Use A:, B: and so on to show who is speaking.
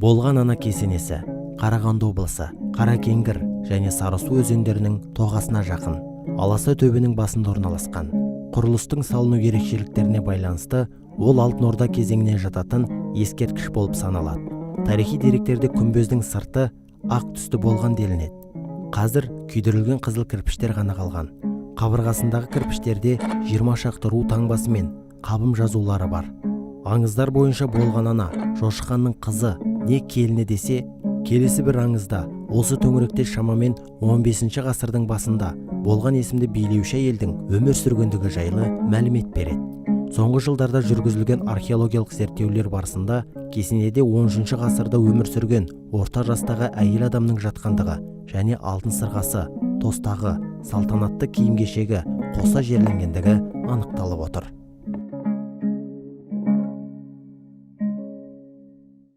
A: Болған ана кесенесі Қарағанды облысы Қаракеңгір және Сарысу өзендерінің тоғасына жақын Аласа төбенің басында орналасқан. Құрылыстың салыну ерекшеліктеріне байланысты ол Алтын Орда кезеңіне жататын ескерткіш болып саналады. Тарихи деректерде күмбездің сырты ақ түсті болған делінеді. Қазір күйдірілген қызыл кірпіштер ғана қалған. Қабырғасындағы кірпіштерде 20 шақты ру таңбасы мен қабым жазулары бар. Аңыздар бойынша болған ана Жошы ханның қызы не келіні десе, келесі бір аңызда осы төңіректе шамамен 15 ғасырдың басында болған есімді билеуші әйелдің өмір сүргендігі жайлы мәлімет береді. Соңғы жылдарда жүргізілген археологиялық зерттеулер барысында кесенеде 13 ғасырда өмір сүрген орта жастағы әйел адамның жатқандығы және алтын сырғасы, тостағы, салтанатты киім-кешегі қоса жерленгендігі анықталып отыр.